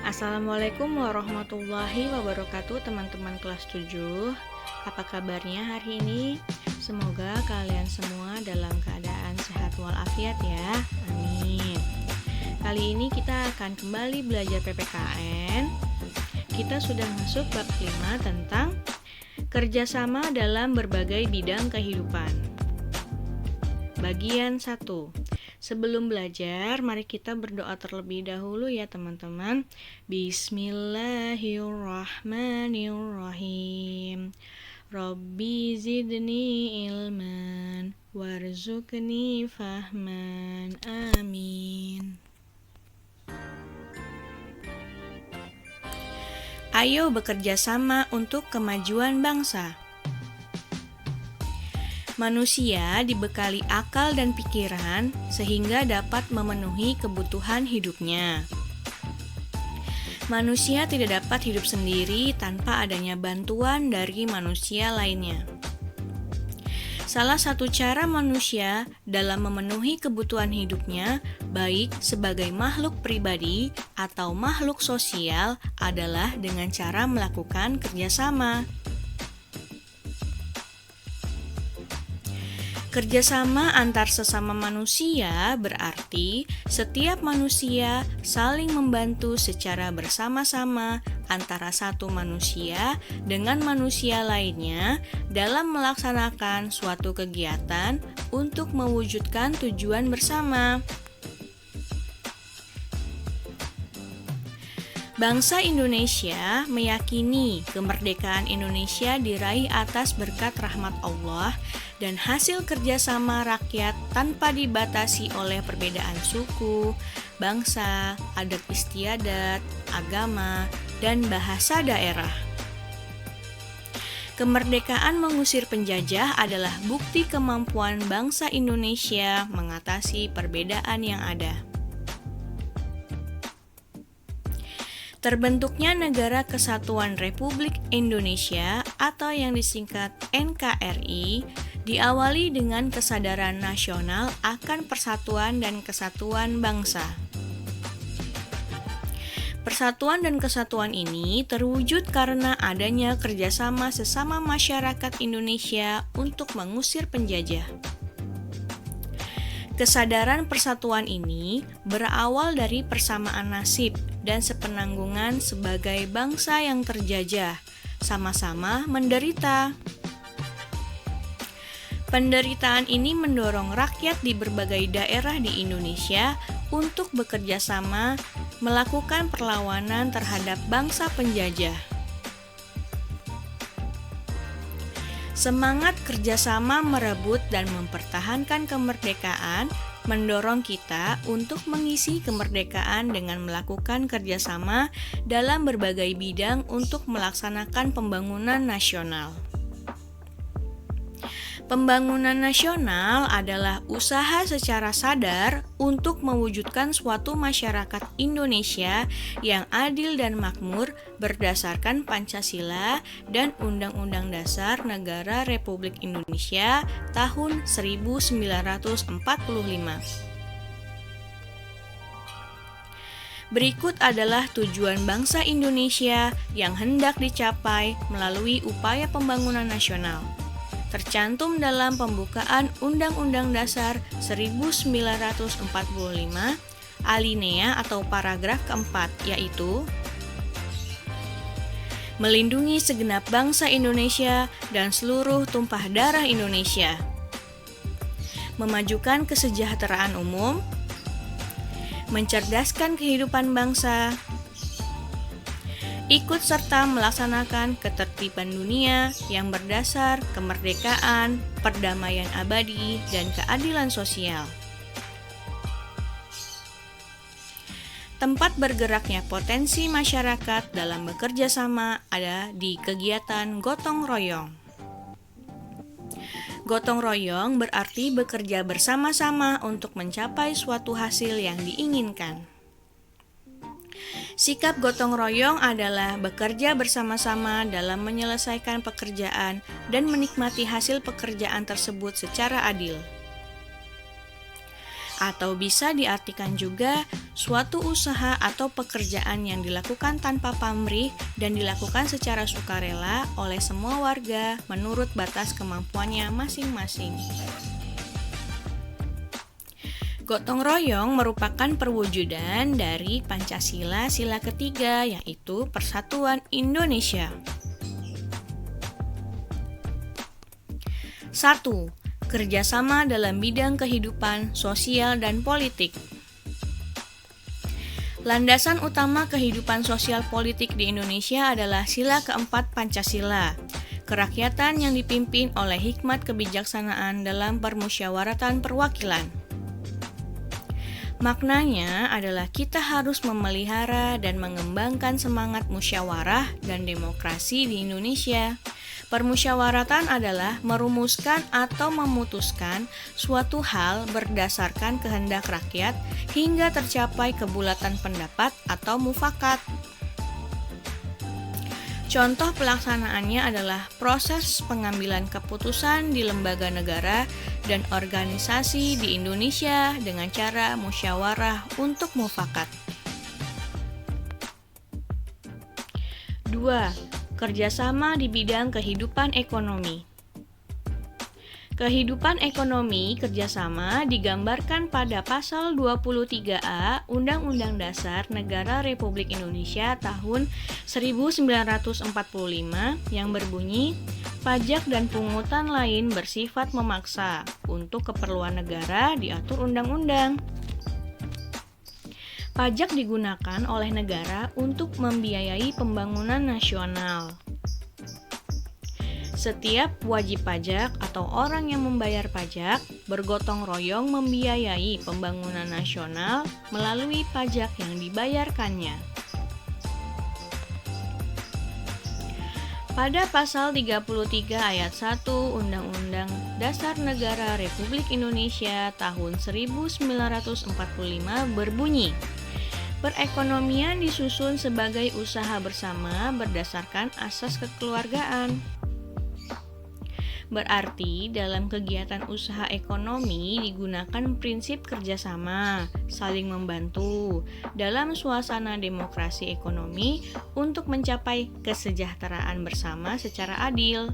Assalamualaikum warahmatullahi wabarakatuh teman-teman kelas 7. Apa kabarnya hari ini? Semoga kalian semua dalam keadaan sehat walafiat ya. Amin. Kali ini kita akan kembali belajar PPKN. Kita sudah masuk bab 5 tentang kerjasama dalam berbagai bidang kehidupan. Bagian 1. Sebelum belajar, mari kita berdoa terlebih dahulu ya teman-teman. Bismillahirrahmanirrahim. Rabbi zidni ilman warzuqni fahman. Amin. Ayo bekerja sama untuk kemajuan bangsa. Manusia dibekali akal dan pikiran sehingga dapat memenuhi kebutuhan hidupnya. Manusia tidak dapat hidup sendiri tanpa adanya bantuan dari manusia lainnya. Salah satu cara manusia dalam memenuhi kebutuhan hidupnya, baik sebagai makhluk pribadi atau makhluk sosial, adalah dengan cara melakukan kerjasama. Kerjasama antar sesama manusia berarti setiap manusia saling membantu secara bersama-sama antara satu manusia dengan manusia lainnya dalam melaksanakan suatu kegiatan untuk mewujudkan tujuan bersama. Bangsa Indonesia meyakini kemerdekaan Indonesia diraih atas berkat rahmat Allah dan hasil kerjasama rakyat tanpa dibatasi oleh perbedaan suku, bangsa, adat istiadat, agama, dan bahasa daerah. Kemerdekaan mengusir penjajah adalah bukti kemampuan bangsa Indonesia mengatasi perbedaan yang ada. Terbentuknya Negara Kesatuan Republik Indonesia atau yang disingkat NKRI diawali dengan kesadaran nasional akan persatuan dan kesatuan bangsa. Persatuan dan kesatuan ini terwujud karena adanya kerjasama sesama masyarakat Indonesia untuk mengusir penjajah. Kesadaran persatuan ini berawal dari persamaan nasib dan sepenanggungan sebagai bangsa yang terjajah, sama-sama menderita. Penderitaan ini mendorong rakyat di berbagai daerah di Indonesia untuk bekerja sama melakukan perlawanan terhadap bangsa penjajah. Semangat kerjasama merebut dan mempertahankan kemerdekaan mendorong kita untuk mengisi kemerdekaan dengan melakukan kerjasama dalam berbagai bidang untuk melaksanakan pembangunan nasional. Pembangunan nasional adalah usaha secara sadar untuk mewujudkan suatu masyarakat Indonesia yang adil dan makmur berdasarkan Pancasila dan Undang-Undang Dasar Negara Republik Indonesia tahun 1945. Berikut adalah tujuan bangsa Indonesia yang hendak dicapai melalui upaya pembangunan nasional. Tercantum dalam pembukaan Undang-Undang Dasar 1945, alinea atau paragraf keempat, yaitu melindungi segenap bangsa Indonesia dan seluruh tumpah darah Indonesia, memajukan kesejahteraan umum, mencerdaskan kehidupan bangsa, ikut serta melaksanakan ketertiban dunia yang berdasar kemerdekaan, perdamaian abadi, dan keadilan sosial. Tempat bergeraknya potensi masyarakat dalam bekerja sama ada di kegiatan gotong royong. Gotong royong berarti bekerja bersama-sama untuk mencapai suatu hasil yang diinginkan. Sikap gotong royong adalah bekerja bersama-sama dalam menyelesaikan pekerjaan dan menikmati hasil pekerjaan tersebut secara adil. Atau bisa diartikan juga suatu usaha atau pekerjaan yang dilakukan tanpa pamrih dan dilakukan secara sukarela oleh semua warga menurut batas kemampuannya masing-masing. Gotong royong merupakan perwujudan dari Pancasila sila ketiga, yaitu Persatuan Indonesia. 1. Kerjasama dalam bidang kehidupan sosial dan politik. Landasan utama kehidupan sosial politik di Indonesia adalah sila keempat Pancasila, kerakyatan yang dipimpin oleh hikmat kebijaksanaan dalam permusyawaratan perwakilan. Maknanya adalah kita harus memelihara dan mengembangkan semangat musyawarah dan demokrasi di Indonesia. Permusyawaratan adalah merumuskan atau memutuskan suatu hal berdasarkan kehendak rakyat hingga tercapai kebulatan pendapat atau mufakat. Contoh pelaksanaannya adalah proses pengambilan keputusan di lembaga negara dan organisasi di Indonesia dengan cara musyawarah untuk mufakat. 2. Kerjasama di bidang kehidupan ekonomi. Kehidupan ekonomi kerjasama digambarkan pada pasal 23A Undang-Undang Dasar Negara Republik Indonesia tahun 1945 yang berbunyi, pajak dan pungutan lain bersifat memaksa untuk keperluan negara diatur undang-undang. Pajak digunakan oleh negara untuk membiayai pembangunan nasional. Setiap wajib pajak atau orang yang membayar pajak bergotong royong membiayai pembangunan nasional melalui pajak yang dibayarkannya. Pada pasal 33 ayat 1 Undang-Undang Dasar Negara Republik Indonesia tahun 1945 berbunyi, perekonomian disusun sebagai usaha bersama berdasarkan asas kekeluargaan. Berarti dalam kegiatan usaha ekonomi digunakan prinsip kerjasama, saling membantu dalam suasana demokrasi ekonomi untuk mencapai kesejahteraan bersama secara adil.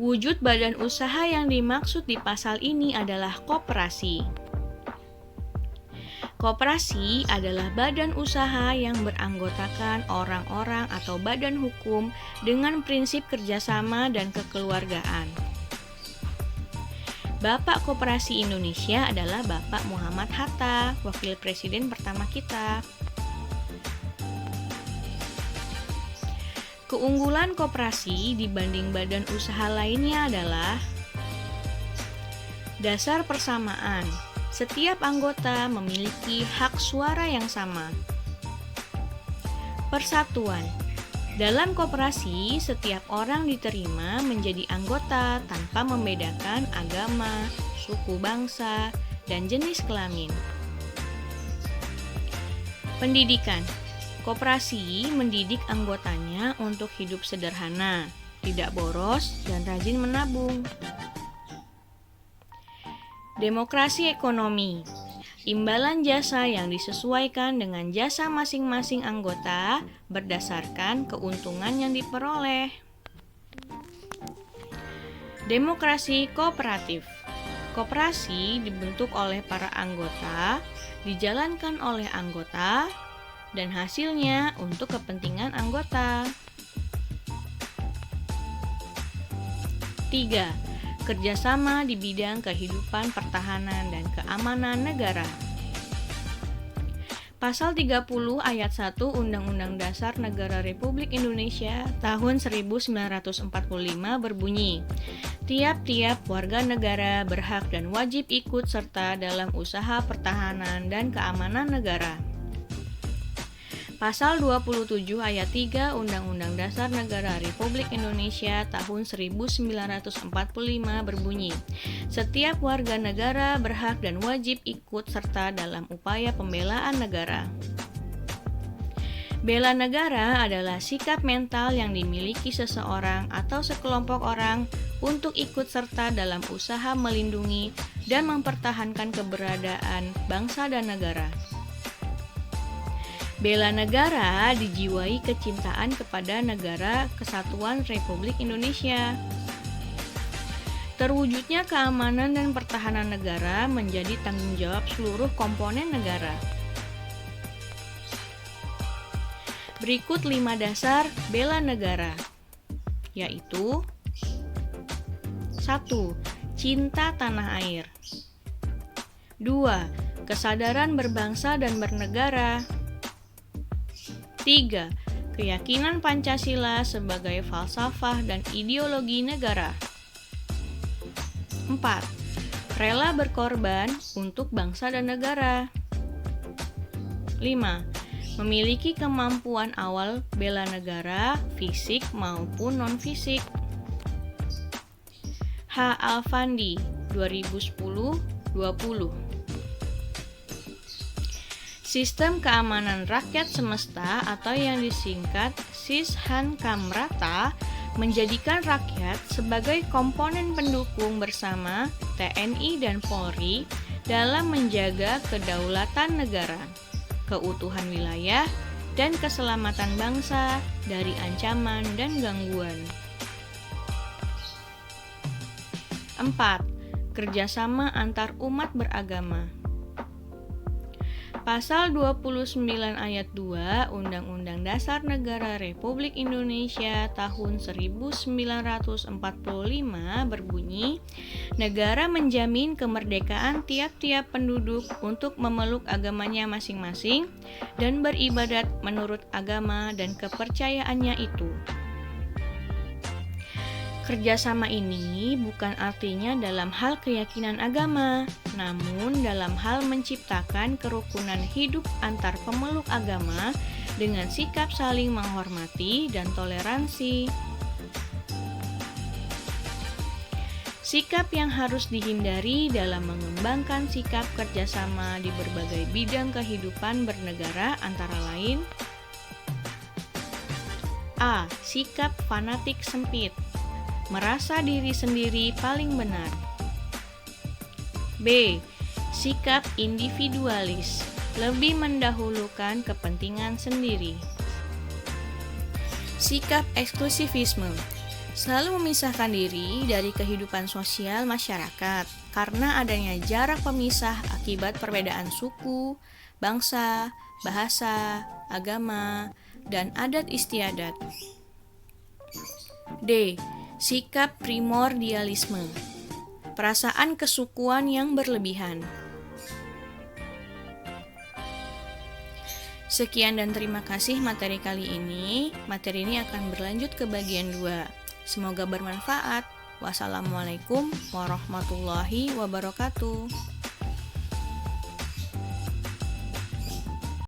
Wujud badan usaha yang dimaksud di pasal ini adalah koperasi. Koperasi adalah badan usaha yang beranggotakan orang-orang atau badan hukum dengan prinsip kerjasama dan kekeluargaan. Bapak Koperasi Indonesia adalah Bapak Muhammad Hatta, Wakil Presiden pertama kita. Keunggulan koperasi dibanding badan usaha lainnya adalah dasar persamaan. Setiap anggota memiliki hak suara yang sama. Persatuan. Dalam koperasi, setiap orang diterima menjadi anggota tanpa membedakan agama, suku bangsa, dan jenis kelamin. Pendidikan. Koperasi mendidik anggotanya untuk hidup sederhana, tidak boros, dan rajin menabung. Demokrasi ekonomi. Imbalan jasa yang disesuaikan dengan jasa masing-masing anggota berdasarkan keuntungan yang diperoleh. Demokrasi kooperatif. Koperasi dibentuk oleh para anggota, dijalankan oleh anggota, dan hasilnya untuk kepentingan anggota. 3. Kerjasama di bidang kehidupan pertahanan dan keamanan negara. Pasal 30 ayat 1 Undang-Undang Dasar Negara Republik Indonesia tahun 1945 berbunyi, tiap-tiap warga negara berhak dan wajib ikut serta dalam usaha pertahanan dan keamanan negara. Pasal 27 ayat 3 Undang-Undang Dasar Negara Republik Indonesia tahun 1945 berbunyi, setiap warga negara berhak dan wajib ikut serta dalam upaya pembelaan negara. Bela negara adalah sikap mental yang dimiliki seseorang atau sekelompok orang untuk ikut serta dalam usaha melindungi dan mempertahankan keberadaan bangsa dan negara. Bela negara dijiwai kecintaan kepada negara Kesatuan Republik Indonesia. Terwujudnya keamanan dan pertahanan negara menjadi tanggung jawab seluruh komponen negara. Berikut 5 dasar bela negara, yaitu 1. Cinta tanah air. 2. Kesadaran berbangsa dan bernegara. 3. Keyakinan Pancasila sebagai falsafah dan ideologi negara. 4. Rela berkorban untuk bangsa dan negara. 5. Memiliki kemampuan awal bela negara, fisik maupun non-fisik. H. Alfandi, 2010-20. Sistem Keamanan Rakyat Semesta atau yang disingkat Sishan-Kamrata menjadikan rakyat sebagai komponen pendukung bersama TNI dan Polri dalam menjaga kedaulatan negara, keutuhan wilayah, dan keselamatan bangsa dari ancaman dan gangguan. 4. Kerjasama antar umat beragama. Pasal 29 ayat 2 Undang-Undang Dasar Negara Republik Indonesia tahun 1945 berbunyi, negara menjamin kemerdekaan tiap-tiap penduduk untuk memeluk agamanya masing-masing dan beribadat menurut agama dan kepercayaannya itu. Kerjasama ini bukan artinya dalam hal keyakinan agama, namun dalam hal menciptakan kerukunan hidup antar pemeluk agama dengan sikap saling menghormati dan toleransi. Sikap yang harus dihindari dalam mengembangkan sikap kerjasama di berbagai bidang kehidupan bernegara antara lain: A. Sikap fanatik sempit, merasa diri sendiri paling benar. B. Sikap individualis, lebih mendahulukan kepentingan sendiri. Sikap eksklusivisme, selalu memisahkan diri dari kehidupan sosial masyarakat karena adanya jarak pemisah akibat perbedaan suku, bangsa, bahasa, agama, dan adat istiadat. D. Sikap primordialisme, perasaan kesukuan yang berlebihan. Sekian dan terima kasih materi kali ini. Materi ini akan berlanjut ke bagian 2. Semoga bermanfaat. Wassalamualaikum warahmatullahi wabarakatuh.